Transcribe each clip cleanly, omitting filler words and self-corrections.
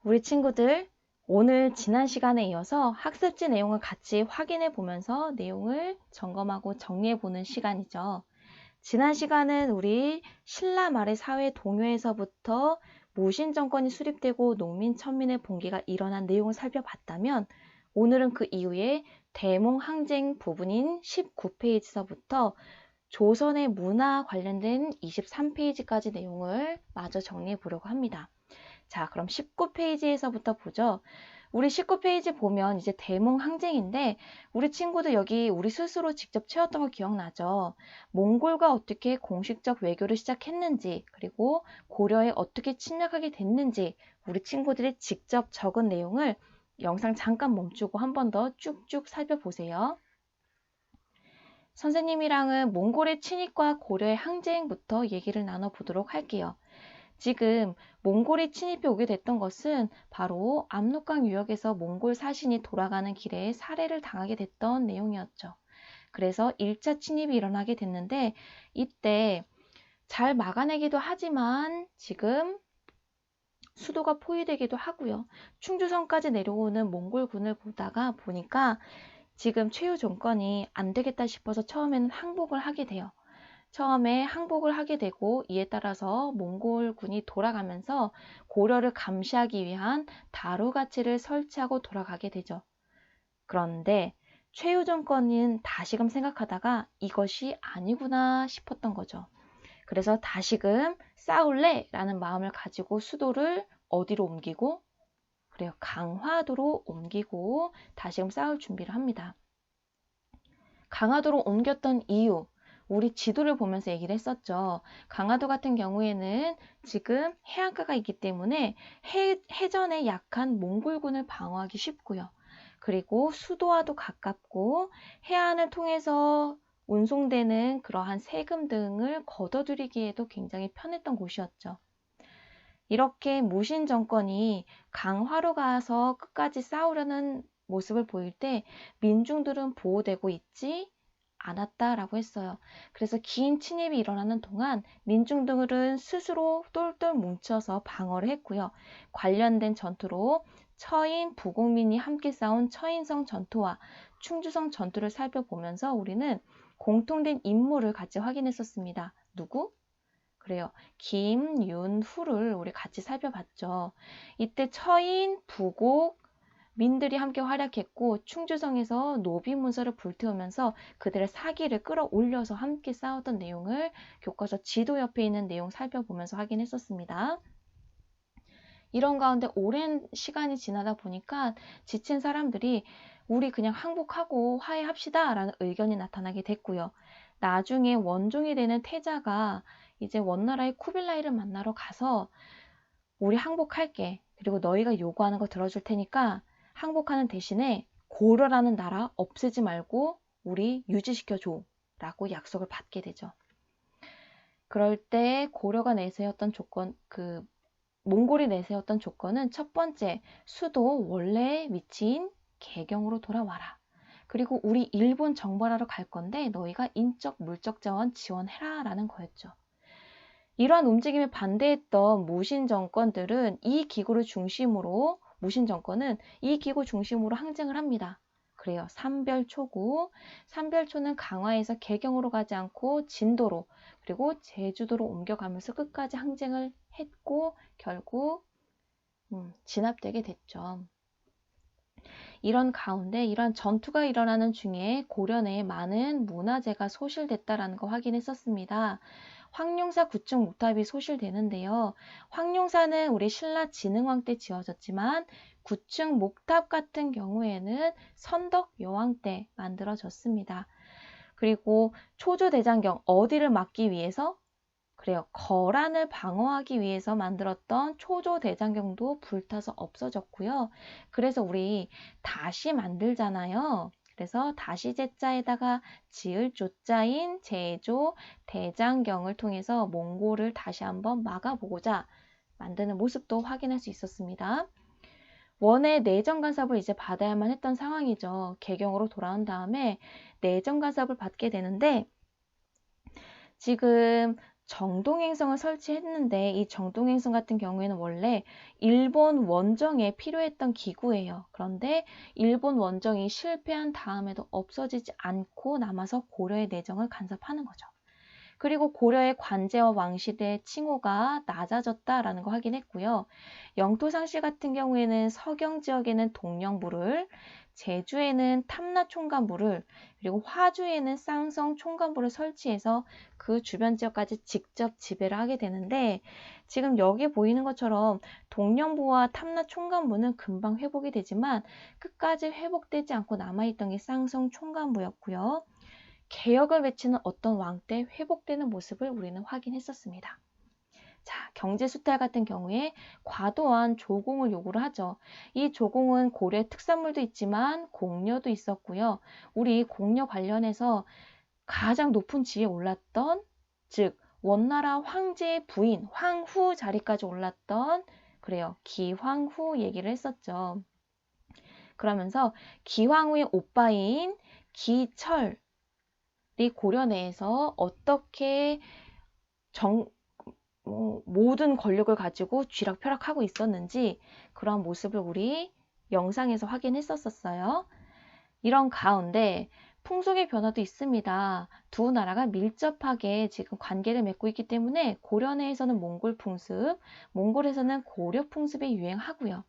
우리 친구들, 오늘 지난 시간에 이어서 학습지 내용을 같이 확인해 보면서 내용을 점검하고 정리해 보는 시간이죠. 지난 시간은 우리 신라 말의 사회 동요에서부터 무신 정권이 수립되고 농민 천민의 봉기가 일어난 내용을 살펴봤다면, 오늘은 그 이후에 대몽 항쟁 부분인 19페이지서부터 조선의 문화 관련된 23페이지까지 내용을 마저 정리해 보려고 합니다. 자, 그럼 19페이지에서부터 보죠. 우리 19페이지 보면 이제 대몽 항쟁인데, 우리 친구들 여기 우리 스스로 직접 채웠던 거 기억나죠? 몽골과 어떻게 공식적 외교를 시작했는지, 그리고 고려에 어떻게 침략하게 됐는지 우리 친구들이 직접 적은 내용을 영상 잠깐 멈추고 한 번 더 쭉쭉 살펴보세요. 선생님이랑은 몽골의 침입과 고려의 항쟁부터 얘기를 나눠보도록 할게요. 지금 몽골이 침입해 오게 됐던 것은 바로 압록강 유역에서 몽골 사신이 돌아가는 길에 살해를 당하게 됐던 내용이었죠. 그래서 1차 침입이 일어나게 됐는데, 이때 잘 막아내기도 하지만 지금 수도가 포위되기도 하고요. 충주성까지 내려오는 몽골군을 보니까 지금 최후 정권이 안 되겠다 싶어서 처음에는 항복을 하게 돼요. 처음에 항복을 하게 되고, 이에 따라서 몽골군이 돌아가면서 고려를 감시하기 위한 다루가치를 설치하고 돌아가게 되죠. 그런데 최후 정권은 다시금 생각하다가 이것이 아니구나 싶었던 거죠. 그래서 다시금 싸울래? 라는 마음을 가지고 수도를 어디로 옮기고, 그래요, 강화도로 옮기고 다시금 싸울 준비를 합니다. 강화도로 옮겼던 이유, 우리 지도를 보면서 얘기를 했었죠. 강화도 같은 경우에는 지금 해안가가 있기 때문에 해전에 약한 몽골군을 방어하기 쉽고요. 그리고 수도와도 가깝고 해안을 통해서 운송되는 그러한 세금 등을 걷어들이기에도 굉장히 편했던 곳이었죠. 이렇게 무신 정권이 강화로 가서 끝까지 싸우려는 모습을 보일 때 민중들은 보호되고 있지 않았다라고 했어요. 그래서 긴 침입이 일어나는 동안 민중들은 스스로 똘똘 뭉쳐서 방어를 했고요. 관련된 전투로 처인, 부국민이 함께 싸운 처인성 전투와 충주성 전투를 살펴보면서 우리는 공통된 인물을 같이 확인했었습니다. 누구? 그래요. 김윤후를 우리 같이 살펴봤죠. 이때 처인, 부곡, 민들이 함께 활약했고, 충주성에서 노비문서를 불태우면서 그들의 사기를 끌어올려서 함께 싸웠던 내용을 교과서 지도 옆에 있는 내용 살펴보면서 확인했었습니다. 이런 가운데 오랜 시간이 지나다 보니까 지친 사람들이 우리 그냥 항복하고 화해합시다 라는 의견이 나타나게 됐고요. 나중에 원종이 되는 태자가 이제 원나라의 쿠빌라이를 만나러 가서 우리 항복할게. 그리고 너희가 요구하는 거 들어줄 테니까 항복하는 대신에 고려라는 나라 없애지 말고 우리 유지시켜줘 라고 약속을 받게 되죠. 그럴 때 고려가 내세웠던 조건, 몽골이 내세웠던 조건은 첫 번째, 수도 원래의 위치인 개경으로 돌아와라. 그리고 우리 일본 정벌하러 갈 건데 너희가 인적, 물적 자원 지원해라 라는 거였죠. 이러한 움직임에 반대했던 무신 정권은 이 기구 중심으로 항쟁을 합니다. 그래요. 삼별초구. 삼별초는 강화에서 개경으로 가지 않고 진도로 그리고 제주도로 옮겨가면서 끝까지 항쟁을 했고 결국 진압되게 됐죠. 이런 가운데 이러한 전투가 일어나는 중에 고려 내에 많은 문화재가 소실됐다라는 거 확인했었습니다. 황룡사 구층 목탑이 소실되는데요. 황룡사는 우리 신라 진흥왕 때 지어졌지만 구층 목탑 같은 경우에는 선덕 여왕 때 만들어졌습니다. 그리고 초조대장경 어디를 막기 위해서? 그래요. 거란을 방어하기 위해서 만들었던 초조대장경도 불타서 없어졌고요. 그래서 우리 다시 만들잖아요. 그래서 다시 제자에다가 지을 조자인 제조 대장경을 통해서 몽골을 다시 한번 막아보고자 만드는 모습도 확인할 수 있었습니다. 원의 내정 간섭을 이제 받아야만 했던 상황이죠. 개경으로 돌아온 다음에 내정 간섭을 받게 되는데 지금 정동행성을 설치했는데 이 정동행성 같은 경우에는 원래 일본 원정에 필요했던 기구예요. 그런데 일본 원정이 실패한 다음에도 없어지지 않고 남아서 고려의 내정을 간섭하는 거죠. 그리고 고려의 관제와 왕실의 칭호가 낮아졌다라는 거 확인했고요. 영토상실 같은 경우에는 서경 지역에는 동령부를, 제주에는 탐라 총관부를, 그리고 화주에는 쌍성 총관부를 설치해서 그 주변 지역까지 직접 지배를 하게 되는데, 지금 여기 보이는 것처럼 동령부와 탐라 총관부는 금방 회복이 되지만 끝까지 회복되지 않고 남아있던 게 쌍성 총관부였고요. 개혁을 외치는 어떤 왕 때 회복되는 모습을 우리는 확인했었습니다. 자, 경제수탈 같은 경우에 과도한 조공을 요구를 하죠. 이 조공은 고려의 특산물도 있지만 공려도 있었고요. 우리 공려 관련해서 가장 높은 지위에 올랐던, 즉 원나라 황제의 부인 황후 자리까지 올랐던, 그래요, 기황후 얘기를 했었죠. 그러면서 기황후의 오빠인 기철 이 고려 내에서 어떻게 모든 권력을 가지고 쥐락펴락하고 있었는지 그런 모습을 우리 영상에서 확인했었어요. 이런 가운데 풍속의 변화도 있습니다. 두 나라가 밀접하게 지금 관계를 맺고 있기 때문에 고려 내에서는 몽골 풍습, 몽골에서는 고려 풍습이 유행하고요.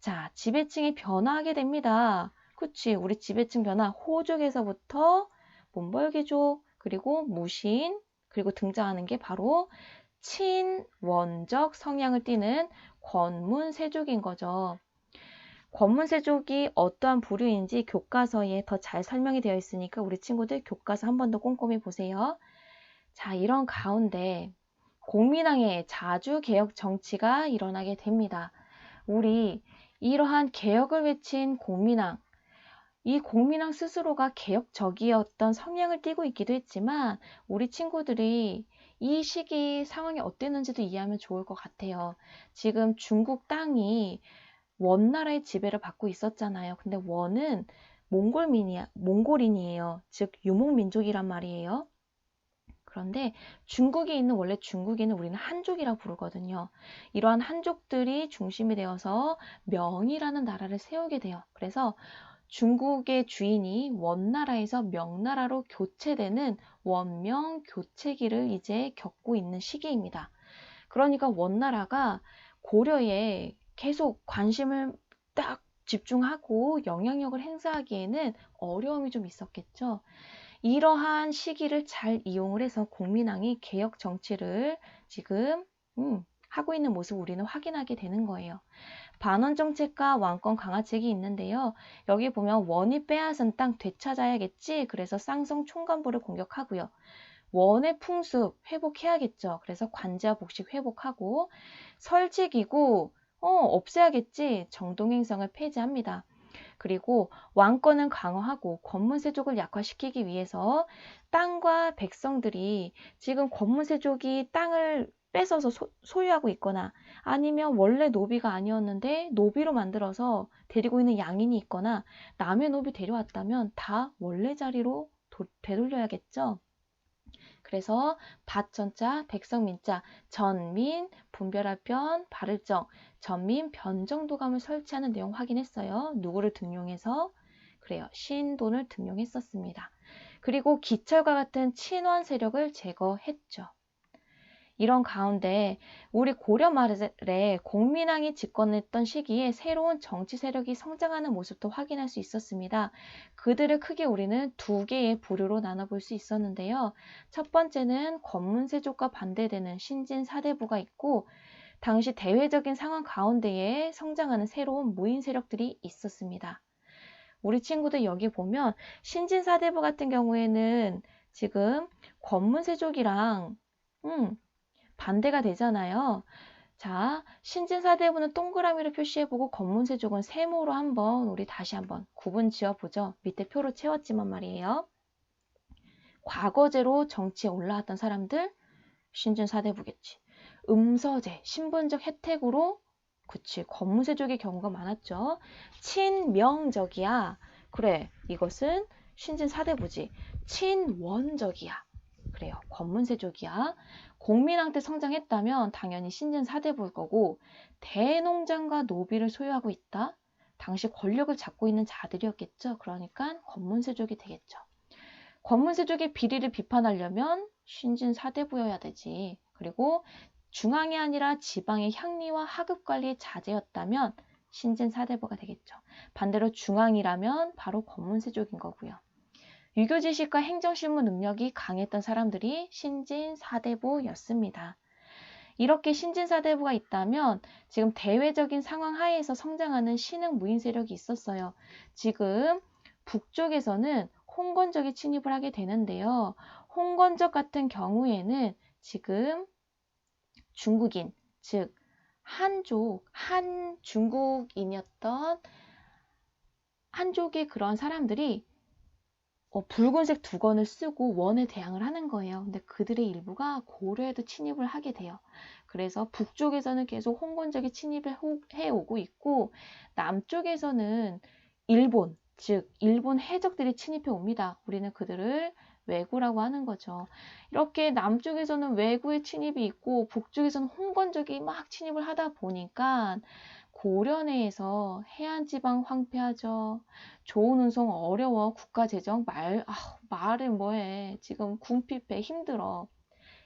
자, 지배층이 변화하게 됩니다. 그치, 우리 지배층 변화, 호족에서부터 몬벌귀족, 그리고 무신, 그리고 등장하는 게 바로 친원적 성향을 띠는 권문세족인 거죠. 권문세족이 어떠한 부류인지 교과서에 더 잘 설명이 되어 있으니까 우리 친구들 교과서 한 번 더 꼼꼼히 보세요. 자, 이런 가운데 공민왕의 자주개혁 정치가 일어나게 됩니다. 우리 이러한 개혁을 외친 공민왕, 이 공민왕 스스로가 개혁적이었던 성향을 띠고 있기도 했지만 우리 친구들이 이 시기 상황이 어땠는지도 이해하면 좋을 것 같아요. 지금 중국 땅이 원나라의 지배를 받고 있었잖아요. 근데 원은 몽골인이에요. 즉 유목민족이란 말이에요. 그런데 중국에 있는 원래 중국에는 우리는 한족이라고 부르거든요. 이러한 한족들이 중심이 되어서 명이라는 나라를 세우게 돼요. 그래서 중국의 주인이 원나라에서 명나라로 교체되는 원명 교체기를 이제 겪고 있는 시기입니다. 그러니까 원나라가 고려에 계속 관심을 딱 집중하고 영향력을 행사하기에는 어려움이 좀 있었겠죠. 이러한 시기를 잘 이용을 해서 공민왕이 개혁 정치를 지금 하고 있는 모습을 우리는 확인하게 되는 거예요. 반원 정책과 왕권 강화책이 있는데요. 여기 보면 원이 빼앗은 땅 되찾아야겠지. 그래서 쌍성 총관부를 공격하고요. 원의 풍습 회복해야겠죠. 그래서 관제와 복식 회복하고 설치기구 없애야겠지. 정동행성을 폐지합니다. 그리고 왕권은 강화하고 권문세족을 약화시키기 위해서 땅과 백성들이 지금 권문세족이 땅을 뺏어서 소유하고 있거나 아니면 원래 노비가 아니었는데 노비로 만들어서 데리고 있는 양인이 있거나 남의 노비 데려왔다면 다 원래 자리로 되돌려야겠죠. 그래서 밭전자, 백성민자, 전민, 분별할 변, 발을정, 전민, 변정도감을 설치하는 내용 확인했어요. 누구를 등용해서? 그래요. 신돈을 등용했었습니다. 그리고 기철과 같은 친원 세력을 제거했죠. 이런 가운데 우리 고려 말에 공민왕이 집권했던 시기에 새로운 정치 세력이 성장하는 모습도 확인할 수 있었습니다. 그들을 크게 우리는 두 개의 부류로 나눠볼 수 있었는데요. 첫 번째는 권문세족과 반대되는 신진사대부가 있고 당시 대외적인 상황 가운데에 성장하는 새로운 무인 세력들이 있었습니다. 우리 친구들 여기 보면 신진사대부 같은 경우에는 지금 권문세족이랑 반대가 되잖아요. 자, 신진사대부는 동그라미로 표시해보고 권문세족은 세모로 한번 우리 다시 한번 구분 지어보죠. 밑에 표로 채웠지만 말이에요. 과거제로 정치에 올라왔던 사람들 신진사대부겠지. 음서제, 신분적 혜택으로 그치, 권문세족의 경우가 많았죠. 친명적이야. 그래, 이것은 신진사대부지. 친원적이야. 그래요. 권문세족이야. 공민왕 때 성장했다면 당연히 신진사대부일 거고, 대농장과 노비를 소유하고 있다. 당시 권력을 잡고 있는 자들이었겠죠. 그러니까 권문세족이 되겠죠. 권문세족의 비리를 비판하려면 신진사대부여야 되지. 그리고 중앙이 아니라 지방의 향리와 하급 관리의 자제였다면 신진사대부가 되겠죠. 반대로 중앙이라면 바로 권문세족인 거고요. 유교 지식과 행정실무 능력이 강했던 사람들이 신진사대부였습니다. 이렇게 신진사대부가 있다면 지금 대외적인 상황 하에서 성장하는 신흥 무인 세력이 있었어요. 지금 북쪽에서는 홍건적이 침입을 하게 되는데요. 홍건적 같은 경우에는 지금 중국인, 즉 한 중국인이었던 한족의 그런 사람들이 붉은색 두건을 쓰고 원에 대항을 하는 거예요. 근데 그들의 일부가 고려에도 침입을 하게 돼요. 그래서 북쪽에서는 계속 홍건적이 침입을 해오고 있고, 남쪽에서는 일본, 즉 일본 해적들이 침입해 옵니다. 우리는 그들을 왜구라고 하는 거죠. 이렇게 남쪽에서는 왜구의 침입이 있고 북쪽에서는 홍건적이 막 침입을 하다 보니까 고려 내에서 해안지방 황폐하죠. 좋은 운송 어려워. 국가재정 말을 뭐해. 지금 궁핍해. 힘들어.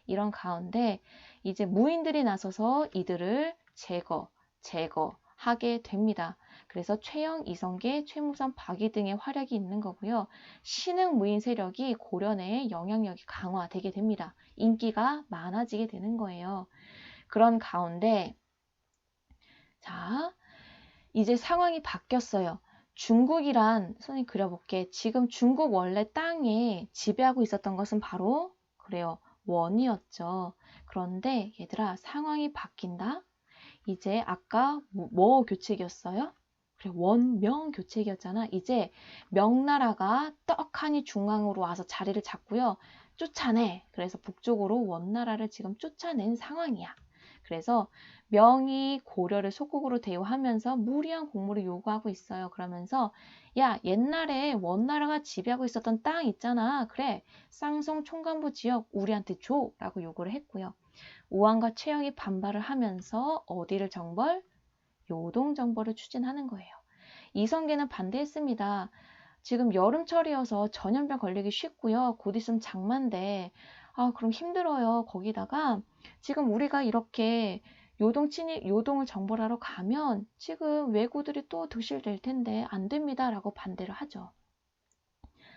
이런 가운데 이제 무인들이 나서서 이들을 제거하게 됩니다. 그래서 최영, 이성계, 최무선, 박이 등의 활약이 있는 거고요. 신흥 무인 세력이 고려 내에 영향력이 강화되게 됩니다. 인기가 많아지게 되는 거예요. 그런 가운데 자, 이제 상황이 바뀌었어요. 중국이란, 선생님 그려볼게. 지금 중국 원래 땅에 지배하고 있었던 것은 바로, 그래요, 원이었죠. 그런데 얘들아, 상황이 바뀐다? 이제 아까 뭐 교책이었어요? 그래, 원명 교책이었잖아. 이제 명나라가 떡하니 중앙으로 와서 자리를 잡고요. 쫓아내. 그래서 북쪽으로 원나라를 지금 쫓아낸 상황이야. 그래서 명이 고려를 속국으로 대우하면서 무리한 공물을 요구하고 있어요. 그러면서 야, 옛날에 원나라가 지배하고 있었던 땅 있잖아. 그래, 쌍성 총간부 지역 우리한테 줘 라고 요구를 했고요. 우왕과 최영이 반발을 하면서 어디를 정벌? 요동 정벌을 추진하는 거예요. 이성계는 반대했습니다. 지금 여름철이어서 전염병 걸리기 쉽고요. 곧 있으면 장마인데 그럼 힘들어요. 거기다가 지금 우리가 이렇게 요동을 정벌하러 가면 지금 왜구들이 또 득실될 텐데 안 됩니다. 라고 반대를 하죠.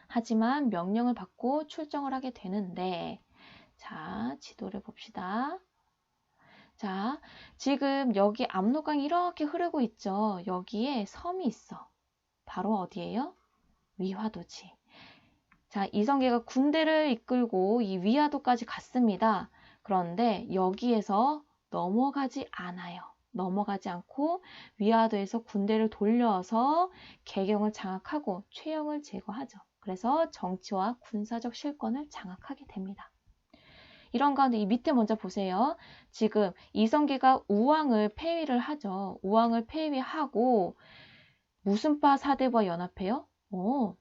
하지만 명령을 받고 출정을 하게 되는데 자, 지도를 봅시다. 자, 지금 여기 압록강이 이렇게 흐르고 있죠. 여기에 섬이 있어. 바로 어디예요? 위화도지. 자, 이성계가 군대를 이끌고 이 위화도까지 갔습니다. 그런데 여기에서 넘어가지 않아요. 넘어가지 않고 위화도에서 군대를 돌려서 개경을 장악하고 최영을 제거하죠. 그래서 정치와 군사적 실권을 장악하게 됩니다. 이런 가운데 이 밑에 먼저 보세요. 지금 이성계가 우왕을 폐위를 하죠. 우왕을 폐위하고 무슨 파 사대부와 연합해요?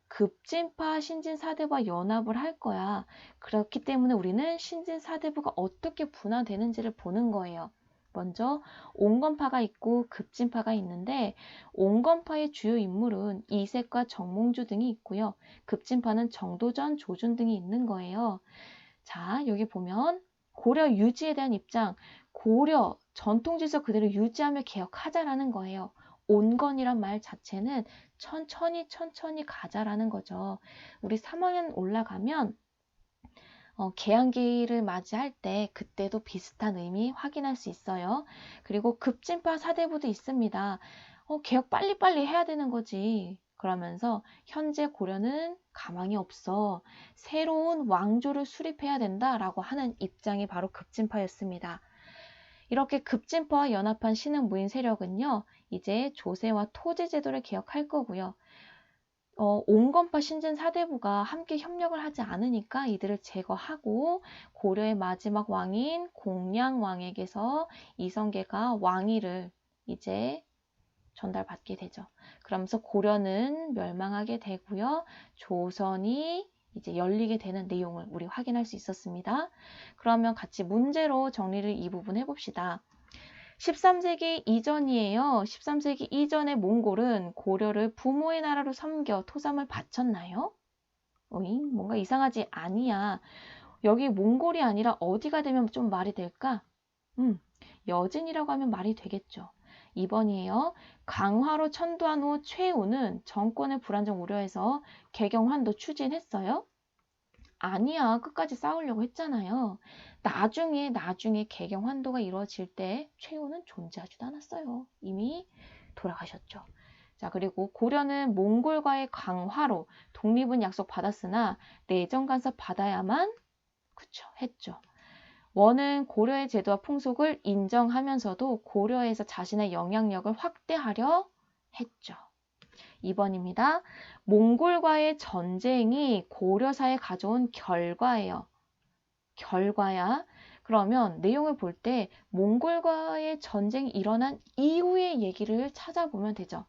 급진파 신진사대부와 연합을 할 거야. 그렇기 때문에 우리는 신진사대부가 어떻게 분화되는지를 보는 거예요. 먼저 옹건파가 있고 급진파가 있는데 옹건파의 주요 인물은 이색과 정몽주 등이 있고요. 급진파는 정도전, 조준 등이 있는 거예요. 자, 여기 보면 고려 유지에 대한 입장, 고려 전통질서 그대로 유지하며 개혁하자라는 거예요. 온건이란 말 자체는 천천히 가자라는 거죠. 우리 3학년 올라가면 개항기를 맞이할 때 그때도 비슷한 의미 확인할 수 있어요. 그리고 급진파 사대부도 있습니다. 개혁 빨리빨리 해야 되는 거지. 그러면서 현재 고려는 가망이 없어. 새로운 왕조를 수립해야 된다라고 하는 입장이 바로 급진파였습니다. 이렇게 급진파와 연합한 신흥 무인 세력은요. 이제 조세와 토지 제도를 개혁할 거고요. 옹건파 신진 사대부가 함께 협력을 하지 않으니까 이들을 제거하고 고려의 마지막 왕인 공량왕에게서 이성계가 왕위를 이제 전달받게 되죠. 그러면서 고려는 멸망하게 되고요. 조선이 이제 열리게 되는 내용을 우리 확인할 수 있었습니다. 그러면 같이 문제로 정리를 이 부분 해봅시다. 13세기 이전이에요. 13세기 이전의 몽골은 고려를 부모의 나라로 섬겨 토삼을 바쳤나요? 어잉? 뭔가 이상하지? 아니야. 여기 몽골이 아니라 어디가 되면 좀 말이 될까? 여진이라고 하면 말이 되겠죠. 2번이에요. 강화로 천도한 후 최우는 정권의 불안정 우려해서 개경환도 추진했어요? 아니야. 끝까지 싸우려고 했잖아요. 나중에 개경환도가 이루어질 때 최우는 존재하지도 않았어요. 이미 돌아가셨죠. 자, 그리고 고려는 몽골과의 강화로 독립은 약속받았으나 내정 간섭 받아야만 했죠. 원은 고려의 제도와 풍속을 인정하면서도 고려에서 자신의 영향력을 확대하려 했죠. 2번입니다. 몽골과의 전쟁이 고려사에 가져온 결과예요. 결과야. 그러면 내용을 볼 때 몽골과의 전쟁이 일어난 이후의 얘기를 찾아보면 되죠.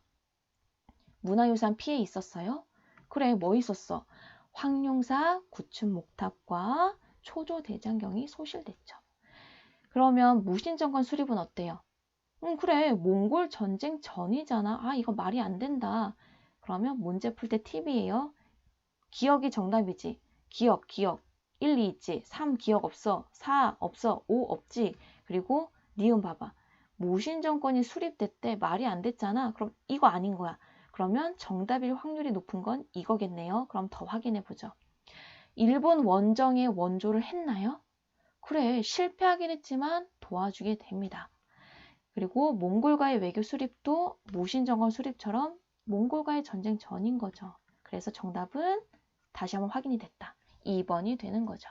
문화유산 피해 있었어요? 그래, 뭐 있었어? 황룡사 구춘 목탑과 초조대장경이 소실됐죠. 그러면 무신정권 수립은 어때요? 그래, 몽골 전쟁 전이잖아. 아, 이거 말이 안 된다. 그러면 문제 풀 때 팁이에요. 기억이 정답이지. 기억. 1, 2 있지. 3 기억 없어. 4 없어. 5 없지. 그리고 니은 봐봐. 무신정권이 수립됐대. 말이 안 됐잖아. 그럼 이거 아닌 거야. 그러면 정답일 확률이 높은 건 이거겠네요. 그럼 더 확인해 보죠. 일본 원정에 원조를 했나요? 그래, 실패하긴 했지만 도와주게 됩니다. 그리고 몽골과의 외교 수립도 무신정권 수립처럼 몽골과의 전쟁 전인 거죠. 그래서 정답은 다시 한번 확인이 됐다. 2번이 되는 거죠.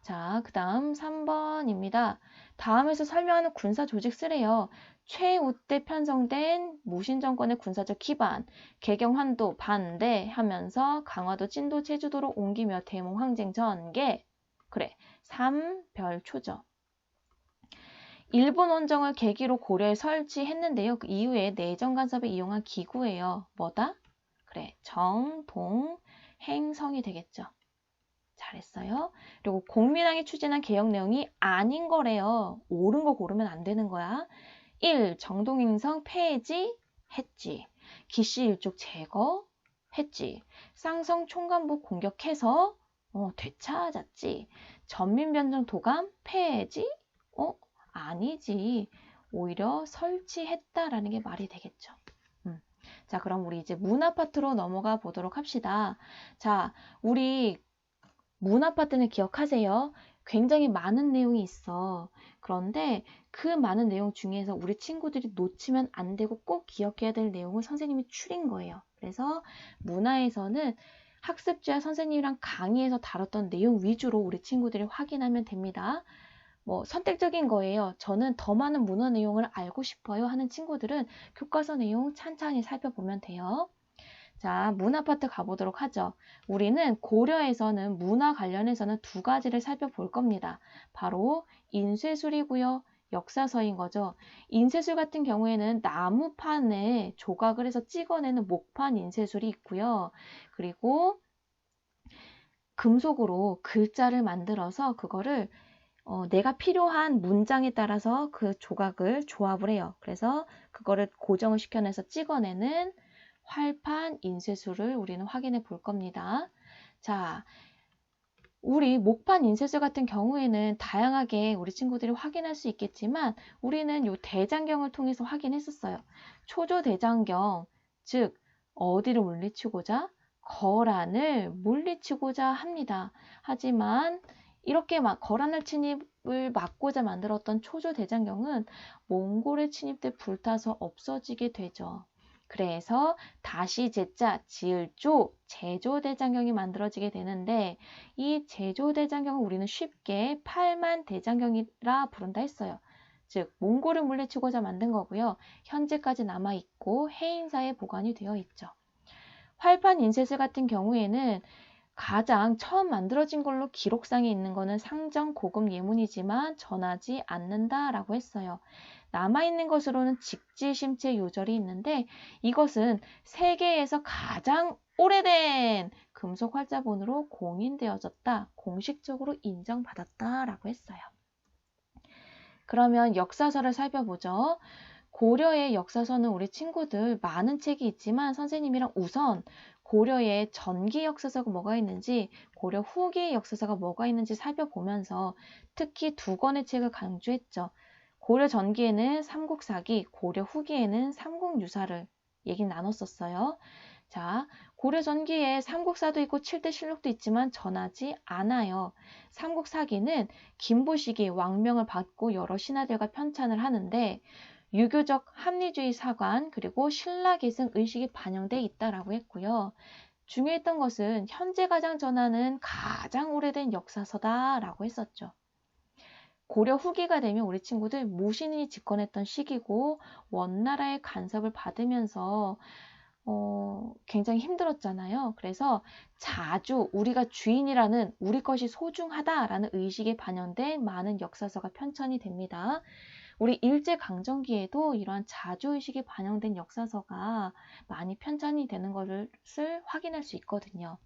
자, 그 다음 3번입니다. 다음에서 설명하는 군사 조직 쓰래요. 최우 때 편성된 무신정권의 군사적 기반, 개경환도 반대하면서 강화도 찐도 제주도로 옮기며 대몽 항쟁 전개. 그래, 3별초죠. 일본 원정을 계기로 고려에 설치했는데요. 그 이후에 내정 간섭에 이용한 기구예요. 뭐다? 그래, 정, 동, 행, 성이 되겠죠. 잘했어요. 그리고 공민왕이 추진한 개혁 내용이 아닌 거래요. 옳은 거 고르면 안 되는 거야. 1. 정동행성 폐지 했지. 기씨 일족 제거 했지. 쌍성 총관부 공격해서 되찾았지. 전민변정 도감 폐지? 아니지. 오히려 설치했다라는 게 말이 되겠죠. 자, 그럼 우리 이제 문화 파트로 넘어가 보도록 합시다. 자, 우리 문화 파트는 기억하세요. 굉장히 많은 내용이 있어. 그런데 그 많은 내용 중에서 우리 친구들이 놓치면 안 되고 꼭 기억해야 될 내용을 선생님이 추린 거예요. 그래서 문화에서는 학습지와 선생님이랑 강의에서 다뤘던 내용 위주로 우리 친구들이 확인하면 됩니다. 뭐 선택적인 거예요. 저는 더 많은 문화 내용을 알고 싶어요 하는 친구들은 교과서 내용 찬찬히 살펴보면 돼요. 자, 문화 파트 가보도록 하죠. 우리는 고려에서는 문화 관련해서는 두 가지를 살펴볼 겁니다. 바로 인쇄술이고요. 역사서인 거죠. 인쇄술 같은 경우에는 나무판에 조각을 해서 찍어내는 목판 인쇄술이 있고요. 그리고 금속으로 글자를 만들어서 그거를 내가 필요한 문장에 따라서 그 조각을 조합을 해요. 그래서 그거를 고정을 시켜내서 찍어내는 활판 인쇄술을 우리는 확인해 볼 겁니다. 자, 우리 목판 인쇄술 같은 경우에는 다양하게 우리 친구들이 확인할 수 있겠지만 우리는 이 대장경을 통해서 확인했었어요. 초조대장경, 즉 어디를 물리치고자? 거란을 물리치고자 합니다. 하지만 이렇게 막 거란을 침입을 막고자 만들었던 초조대장경은 몽골의 침입 때 불타서 없어지게 되죠. 그래서 다시 제자, 지을조, 제조대장경이 만들어지게 되는데 이 제조대장경을 우리는 쉽게 팔만대장경이라 부른다 했어요. 즉 몽골을 물리치고자 만든 거고요. 현재까지 남아있고 해인사에 보관이 되어 있죠. 활판 인쇄술 같은 경우에는 가장 처음 만들어진 걸로 기록상에 있는 거는 상정 고급 예문이지만 전하지 않는다라고 했어요. 남아있는 것으로는 직지심체 요절이 있는데 이것은 세계에서 가장 오래된 금속 활자본으로 공인되어졌다, 공식적으로 인정받았다라고 했어요. 그러면 역사서를 살펴보죠. 고려의 역사서는 우리 친구들 많은 책이 있지만 선생님이랑 우선 고려의 전기 역사서가 뭐가 있는지, 고려 후기의 역사서가 뭐가 있는지 살펴보면서 특히 두 권의 책을 강조했죠. 고려 전기에는 삼국사기, 고려 후기에는 삼국유사를 얘기 나눴었어요. 자, 고려 전기에 삼국사도 있고 칠대실록도 있지만 전하지 않아요. 삼국사기는 김보식이 왕명을 받고 여러 신하들과 편찬을 하는데 유교적 합리주의 사관 그리고 신라계승 의식이 반영돼 있다라고 했고요. 중요했던 것은 현재 가장 전하는 가장 오래된 역사서다라고 했었죠. 고려 후기가 되면 우리 친구들 무신이 집권했던 시기고 원나라의 간섭을 받으면서 굉장히 힘들었잖아요. 그래서 자주 우리가 주인이라는 우리 것이 소중하다라는 의식이 반영된 많은 역사서가 편찬이 됩니다. 우리 일제강점기에도 이러한 자주의식이 반영된 역사서가 많이 편찬이 되는 것을 확인할 수 있거든요.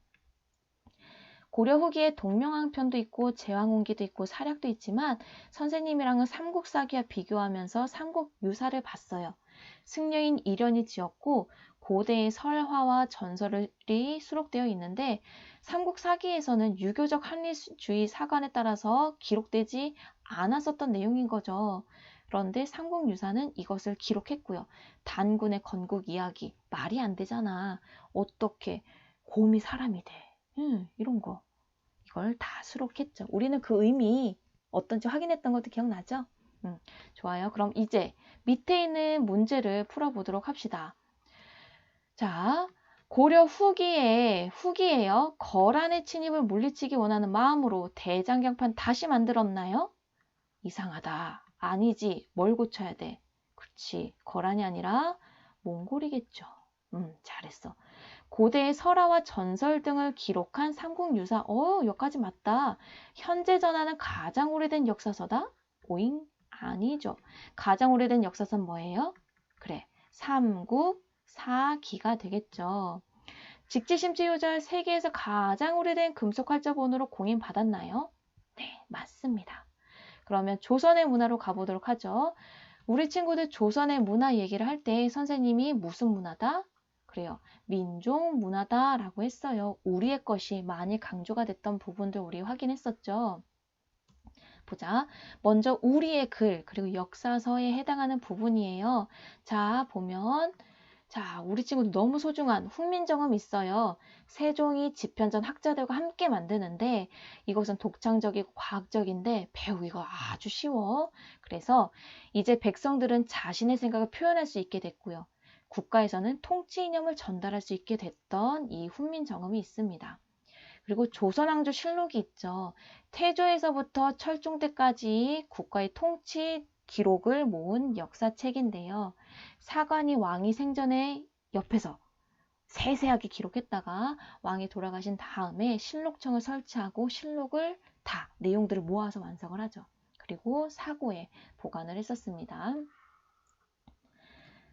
고려 후기에 동명항편도 있고 제왕홍기도 있고 사략도 있지만 선생님이랑은 삼국사기와 비교하면서 삼국유사를 봤어요. 승려인 이련이 지었고 고대의 설화와 전설이 수록되어 있는데 삼국사기에서는 유교적 합리주의 사관에 따라서 기록되지 않았었던 내용인 거죠. 그런데 삼국유사는 이것을 기록했고요. 단군의 건국 이야기, 말이 안 되잖아. 어떻게 곰이 사람이 돼. 이런 거. 이걸 다 수록했죠. 우리는 그 의미 어떤지 확인했던 것도 기억나죠? 좋아요. 그럼 이제 밑에 있는 문제를 풀어보도록 합시다. 자, 고려 후기에요. 거란의 침입을 물리치기 원하는 마음으로 대장경판 다시 만들었나요? 이상하다. 아니지. 뭘 고쳐야 돼? 그치. 거란이 아니라 몽골이겠죠. 잘했어. 고대의 설화와 전설 등을 기록한 삼국유사. 여기까지 맞다. 현재 전하는 가장 오래된 역사서다? 오잉? 아니죠. 가장 오래된 역사서는 뭐예요? 그래. 삼국사기가 되겠죠. 직지심지요절 세계에서 가장 오래된 금속활자본으로 공인받았나요? 네, 맞습니다. 그러면 조선의 문화로 가보도록 하죠. 우리 친구들 조선의 문화 얘기를 할 때 선생님이 무슨 문화다? 그래요. 민족 문화다라고 했어요. 우리의 것이 많이 강조가 됐던 부분들 우리 확인했었죠. 보자. 먼저 우리의 글 그리고 역사서에 해당하는 부분이에요. 자, 보면 자, 우리 친구도 너무 소중한 훈민정음 있어요. 세종이 집현전 학자들과 함께 만드는데 이것은 독창적이고 과학적인데 배우기가 아주 쉬워. 그래서 이제 백성들은 자신의 생각을 표현할 수 있게 됐고요. 국가에서는 통치 이념을 전달할 수 있게 됐던 이 훈민정음이 있습니다. 그리고 조선왕조 실록이 있죠. 태조에서부터 철종 때까지 국가의 통치 기록을 모은 역사책인데요. 사관이 왕이 생전에 옆에서 세세하게 기록했다가 왕이 돌아가신 다음에 실록청을 설치하고 실록을 다 내용들을 모아서 완성을 하죠. 그리고 사고에 보관을 했었습니다.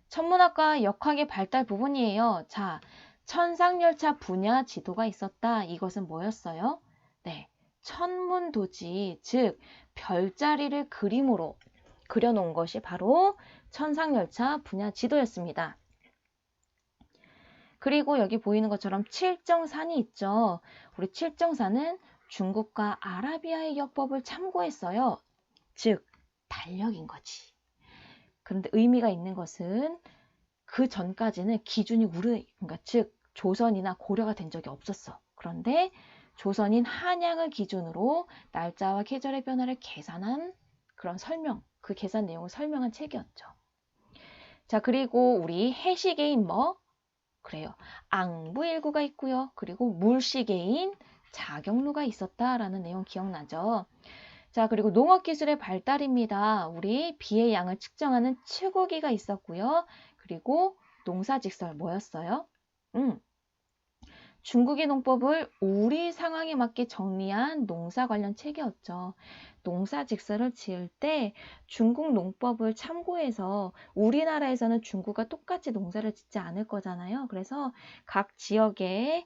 천문학과 역학의 발달 부분이에요. 자, 천상열차 분야 지도가 있었다. 이것은 뭐였어요? 네, 천문도지, 즉 별자리를 그림으로 그려놓은 것이 바로 천상열차 분야 지도였습니다. 그리고 여기 보이는 것처럼 칠정산이 있죠. 우리 칠정산은 중국과 아라비아의 역법을 참고했어요. 즉, 달력인 거지. 그런데 의미가 있는 것은 그 전까지는 기준이 그러니까 즉 조선이나 고려가 된 적이 없었어. 그런데 조선인 한양을 기준으로 날짜와 계절의 변화를 계산한 그런 설명, 그 계산 내용을 설명한 책이었죠. 자, 그리고 우리 해시계인 뭐? 그래요. 앙부일구가 있고요. 그리고 물시계인 자경루가 있었다라는 내용 기억나죠? 자, 그리고 농업기술의 발달입니다. 우리 비의 양을 측정하는 측우기가 있었고요. 그리고 농사직설 뭐였어요? 중국의 농법을 우리 상황에 맞게 정리한 농사 관련 책이었죠. 농사 직설을 지을 때 중국 농법을 참고해서 우리나라에서는 중국과 똑같이 농사를 짓지 않을 거잖아요. 그래서 각 지역에서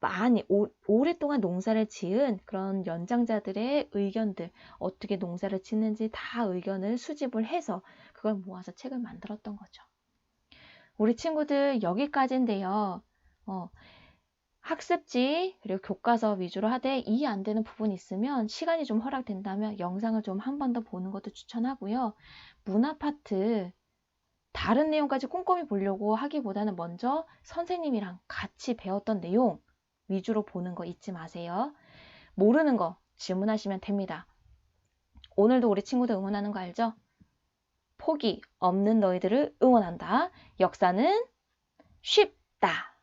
많이 오랫동안 농사를 지은 그런 연장자들의 의견들, 어떻게 농사를 짓는지 다 의견을 수집을 해서 그걸 모아서 책을 만들었던 거죠. 우리 친구들 여기까지인데요. 학습지 그리고 교과서 위주로 하되 이해 안 되는 부분이 있으면 시간이 좀 허락된다면 영상을 좀 한 번 더 보는 것도 추천하고요. 문화 파트 다른 내용까지 꼼꼼히 보려고 하기보다는 먼저 선생님이랑 같이 배웠던 내용 위주로 보는 거 잊지 마세요. 모르는 거 질문하시면 됩니다. 오늘도 우리 친구들 응원하는 거 알죠? 포기 없는 너희들을 응원한다. 역사는 쉽다.